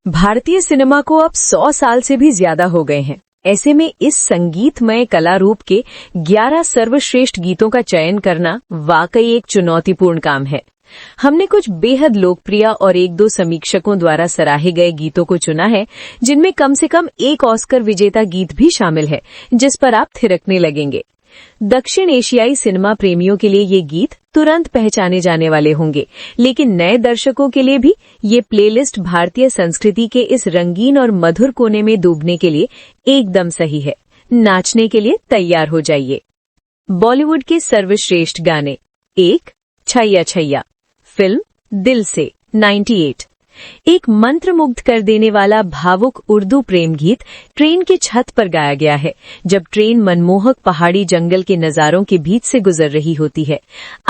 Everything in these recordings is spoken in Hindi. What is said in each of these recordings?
भारतीय सिनेमा को अब 100 साल से भी ज्यादा हो गए हैं। ऐसे में इस संगीतमय कला रूप के 11 सर्वश्रेष्ठ गीतों का चयन करना वाकई एक चुनौतीपूर्ण काम है। हमने कुछ बेहद लोकप्रिय और एक दो समीक्षकों द्वारा सराहे गए गीतों को चुना है, जिनमें कम से कम एक ऑस्कर विजेता गीत भी शामिल है, जिस पर आप थिरकने लगेंगे। दक्षिण एशियाई सिनेमा प्रेमियों के लिए ये गीत तुरंत पहचाने जाने वाले होंगे, लेकिन नए दर्शकों के लिए भी ये प्लेलिस्ट भारतीय संस्कृति के इस रंगीन और मधुर कोने में डूबने के लिए एकदम सही है। नाचने के लिए तैयार हो जाइए। बॉलीवुड के सर्वश्रेष्ठ गाने। 1. छैया छैया, फिल्म दिल से 98। एक मंत्रमुग्ध कर देने वाला भावुक उर्दू प्रेम गीत ट्रेन के छत पर गाया गया है, जब ट्रेन मनमोहक पहाड़ी जंगल के नजारों के बीच से गुजर रही होती है।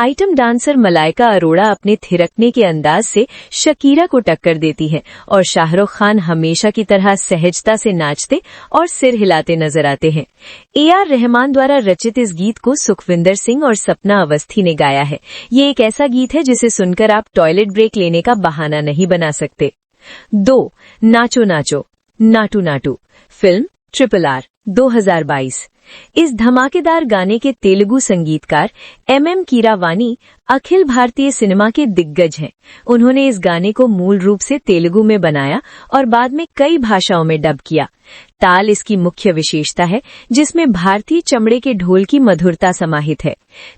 आइटम डांसर मलाइका अरोड़ा अपने थिरकने के अंदाज से शकीरा को टक्कर देती है और शाहरुख खान हमेशा की तरह सहजता से नाचते और सिर हिलाते नजर आते हैं। AR रहमान द्वारा रचित इस गीत को सुखविंदर सिंह और सपना अवस्थी ने गाया है। ये एक ऐसा गीत है जिसे सुनकर आप टॉयलेट ब्रेक लेने का बहाना नहीं बना सकते। 2. नाचो नाचो, नाटू नाटू, फिल्म RRR 2022। इस धमाकेदार गाने के तेलुगु संगीतकार MM कीरावानी अखिल भारतीय सिनेमा के दिग्गज हैं। उन्होंने इस गाने को मूल रूप से तेलुगु में बनाया और बाद में कई भाषाओं में डब किया। ताल इसकी मुख्य विशेषता है, जिसमें भारतीय चमड़े के ढोल की मधुरता समाहित है।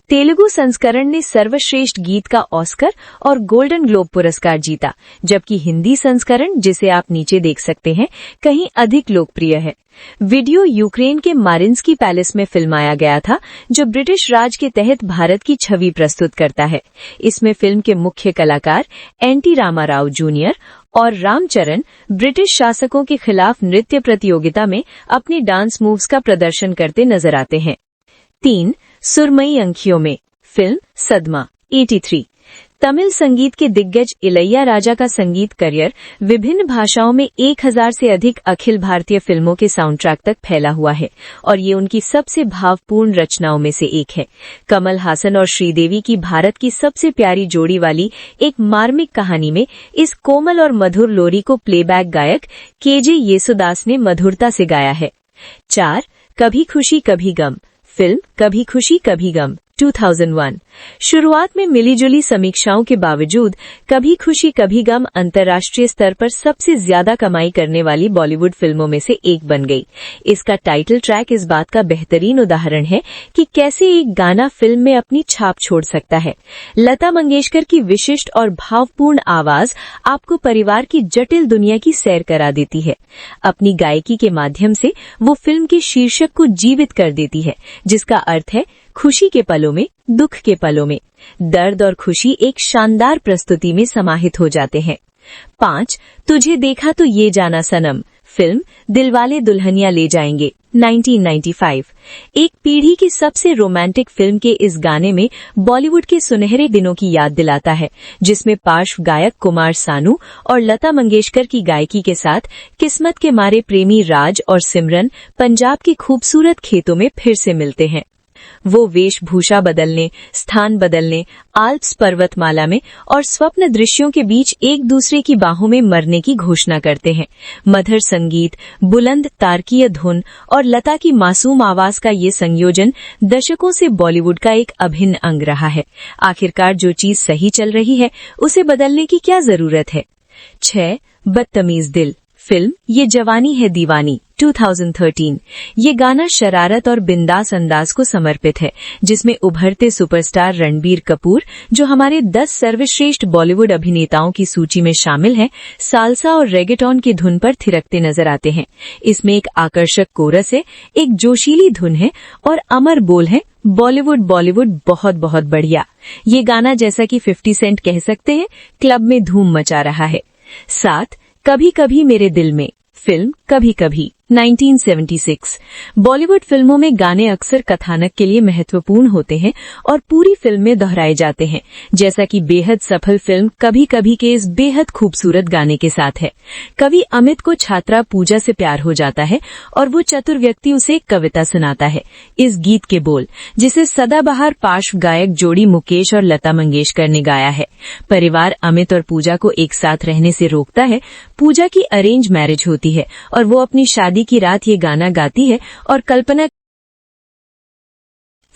तेलुगु संस्करण ने सर्वश्रेष्ठ गीत का ऑस्कर और गोल्डन ग्लोब पुरस्कार जीता, जबकि हिंदी संस्करण, जिसे आप नीचे देख सकते हैं, कहीं अधिक लोकप्रिय है। वीडियो यूक्रेन के मारिंस्की पैलेस में फिल्माया गया था, जो ब्रिटिश राज के तहत भारत की छवि प्रस्तुत करता है। इसमें फिल्म के मुख्य कलाकार NT रामाराव जूनियर और रामचरण ब्रिटिश शासकों के खिलाफ नृत्य प्रतियोगिता में अपने डांस मूव्स का प्रदर्शन करते नजर आते हैं। 3. सुरमई अंखियों में, फिल्म सदमा 83। तमिल संगीत के दिग्गज इलैया राजा का संगीत करियर विभिन्न भाषाओं में 1000 से अधिक अखिल भारतीय फिल्मों के साउंड ट्रैक तक फैला हुआ है और ये उनकी सबसे भावपूर्ण रचनाओं में से एक है। कमल हासन और श्रीदेवी की भारत की सबसे प्यारी जोड़ी वाली एक मार्मिक कहानी में इस कोमल और मधुर लोरी को प्लेबैक गायक KJ येसुदास ने मधुरता से गाया है। 4. कभी खुशी कभी गम, फिल्म कभी खुशी कभी गम 2001। शुरुआत में मिलीजुली समीक्षाओं के बावजूद कभी खुशी कभी गम अंतर्राष्ट्रीय स्तर पर सबसे ज्यादा कमाई करने वाली बॉलीवुड फिल्मों में से एक बन गई। इसका टाइटल ट्रैक इस बात का बेहतरीन उदाहरण है कि कैसे एक गाना फिल्म में अपनी छाप छोड़ सकता है। लता मंगेशकर की विशिष्ट और भावपूर्ण आवाज आपको परिवार की जटिल दुनिया की सैर करा देती है। अपनी गायकी के माध्यम से वो फिल्म के शीर्षक को जीवित कर देती है, जिसका अर्थ है खुशी के पलों में, दुख के पलों में। दर्द और खुशी एक शानदार प्रस्तुति में समाहित हो जाते हैं। 5. तुझे देखा तो ये जाना सनम, फिल्म दिलवाले दुल्हनिया ले जाएंगे 1995। एक पीढ़ी की सबसे रोमांटिक फिल्म के इस गाने में बॉलीवुड के सुनहरे दिनों की याद दिलाता है, जिसमें पार्श्व गायक कुमार सानू और लता मंगेशकर की गायकी के साथ किस्मत के मारे प्रेमी राज और सिमरन पंजाब के खूबसूरत खेतों में फिर से मिलते हैं। वो वेशभूषा बदलने, स्थान बदलने, आल्प्स पर्वतमाला में और स्वप्न दृश्यों के बीच एक दूसरे की बाहों में मरने की घोषणा करते हैं। मधुर संगीत, बुलंद तारकीय धुन और लता की मासूम आवाज का ये संयोजन दशकों से बॉलीवुड का एक अभिन्न अंग रहा है। आखिरकार जो चीज सही चल रही है, उसे बदलने की क्या जरूरत है। 6. बदतमीज दिल, फिल्म ये जवानी है दीवानी 2013। ये गाना शरारत और बिंदास अंदाज को समर्पित है, जिसमें उभरते सुपरस्टार रणबीर कपूर, जो हमारे 10 सर्वश्रेष्ठ बॉलीवुड अभिनेताओं की सूची में शामिल हैं, साल्सा और रेगेटॉन की धुन पर थिरकते नजर आते हैं। इसमें एक आकर्षक कोरस है, एक जोशीली धुन है और अमर बोल है, बॉलीवुड बहुत बहुत बढ़िया। ये गाना, जैसा कि 50 सेंट कह सकते हैं, क्लब में धूम मचा रहा है। 7. कभी कभी मेरे दिल में, फिल्म कभी कभी 1976। बॉलीवुड फिल्मों में गाने अक्सर कथानक के लिए महत्वपूर्ण होते हैं और पूरी फिल्म में दोहराए जाते हैं, जैसा कि बेहद सफल फिल्म कभी कभी के इस बेहद खूबसूरत गाने के साथ है। कवि अमित को छात्रा पूजा से प्यार हो जाता है और वो चतुर व्यक्ति उसे एक कविता सुनाता है। इस गीत के बोल, जिसे सदाबहार पार्श्व गायक जोड़ी मुकेश और लता मंगेशकर ने गाया है। परिवार अमित और पूजा को एक साथ रहने से रोकता है। पूजा की अरेंज मैरिज होती है और वो अपनी शादी की रात ये गाना गाती है और कल्पना।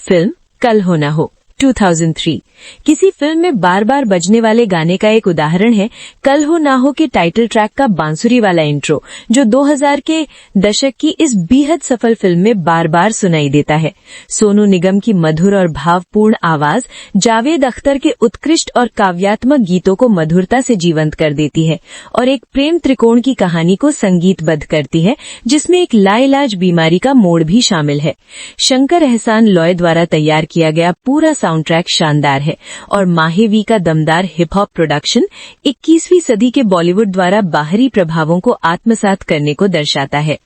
फिल्म कल हो ना हो 2003। किसी फिल्म में बार बार बजने वाले गाने का एक उदाहरण है कल हो ना हो के टाइटल ट्रैक का बांसुरी वाला इंट्रो, जो 2000 के दशक की इस बेहद सफल फिल्म में बार बार सुनाई देता है। सोनू निगम की मधुर और भावपूर्ण आवाज जावेद अख्तर के उत्कृष्ट और काव्यात्मक गीतों को मधुरता से जीवंत कर देती है और एक प्रेम त्रिकोण की कहानी को संगीतबद्ध करती है, जिसमें एक लाइलाज बीमारी का मोड़ भी शामिल है। शंकर एहसान लॉय द्वारा तैयार किया गया पूरा साउंड ट्रैक शानदार है और माहेवी का दमदार हिप हॉप प्रोडक्शन 21वीं सदी के बॉलीवुड द्वारा बाहरी प्रभावों को आत्मसात करने को दर्शाता है।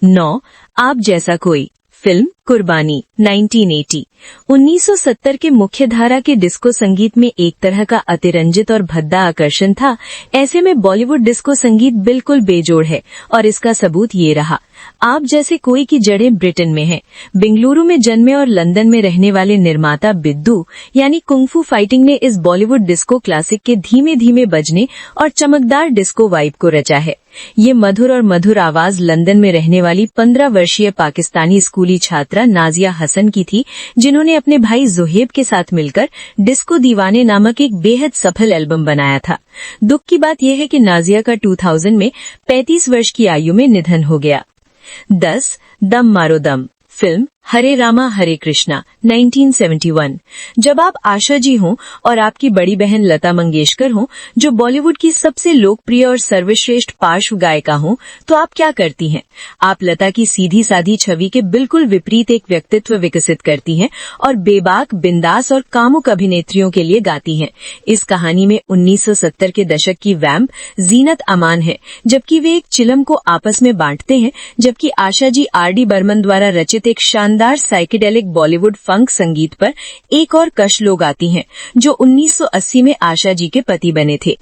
9 आप जैसा कोई। फिल्म कुर्बानी 1980। 1970 के मुख्यधारा के डिस्को संगीत में एक तरह का अतिरंजित और भद्दा आकर्षण था। ऐसे में बॉलीवुड डिस्को संगीत बिल्कुल बेजोड़ है और इसका सबूत ये रहा। आप जैसे कोई की जड़ें ब्रिटेन में हैं। बेंगलुरु में जन्मे और लंदन में रहने वाले निर्माता बिद्दू यानी कुंफू फाइटिंग ने इस बॉलीवुड डिस्को क्लासिक के धीमे धीमे बजने और चमकदार डिस्को वाइब को रचा है। ये मधुर आवाज लंदन में रहने वाली 15 वर्षीय पाकिस्तानी स्कूली छात्रा नाजिया हसन की थी, जिन्होंने अपने भाई जोहेब के साथ मिलकर डिस्को दीवाने नामक एक बेहद सफल एल्बम बनाया था। दुख की बात यह है कि नाजिया का 2000 में 35 वर्ष की आयु में निधन हो गया। 10 दम मारो दम। फिल्म हरे रामा हरे कृष्णा 1971। जब आप आशा जी हों और आपकी बड़ी बहन लता मंगेशकर हों, जो बॉलीवुड की सबसे लोकप्रिय और सर्वश्रेष्ठ पार्श्व गायिका हों, तो आप क्या करती हैं? आप लता की सीधी साधी छवि के बिल्कुल विपरीत एक व्यक्तित्व विकसित करती हैं और बेबाक, बिंदास और कामुक अभिनेत्रियों के लिए गाती हैं। इस कहानी में 1970 के दशक की वैम्प जीनत अमान है, जबकि वे एक चिलम को आपस में बांटते हैं, जबकि आशा जी R.D. बर्मन द्वारा रचित एक शानदार साइकेडेलिक बॉलीवुड फंक संगीत पर एक और कश लोग आती हैं, जो 1980 में आशा जी के पति बने थे।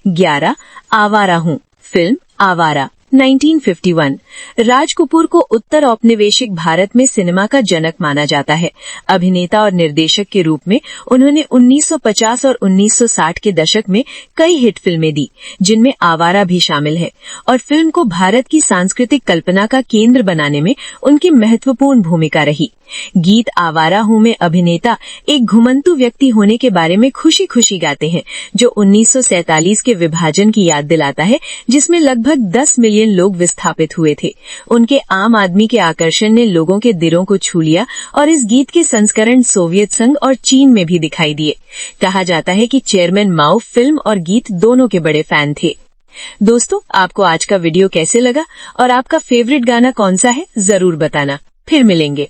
11 आवारा हूँ। फिल्म आवारा 1951। राज कपूर को उत्तर औपनिवेशिक भारत में सिनेमा का जनक माना जाता है। अभिनेता और निर्देशक के रूप में उन्होंने 1950 और 1960 के दशक में कई हिट फिल्में दी, जिनमें आवारा भी शामिल है, और फिल्म को भारत की सांस्कृतिक कल्पना का केंद्र बनाने में उनकी महत्वपूर्ण भूमिका रही। गीत आवारा हूँ में अभिनेता एक घुमंतु व्यक्ति होने के बारे में खुशी खुशी गाते हैं, जो 1947 के विभाजन की याद दिलाता है, जिसमें लगभग 10 मिलियन लोग विस्थापित हुए थे। उनके आम आदमी के आकर्षण ने लोगों के दिलों को छू लिया और इस गीत के संस्करण सोवियत संघ और चीन में भी दिखाई दिए। कहा जाता है कि चेयरमैन माओ फिल्म और गीत दोनों के बड़े फैन थे। दोस्तों, आपको आज का वीडियो कैसे लगा और आपका फेवरेट गाना कौन सा है, जरूर बताना। फिर मिलेंगे।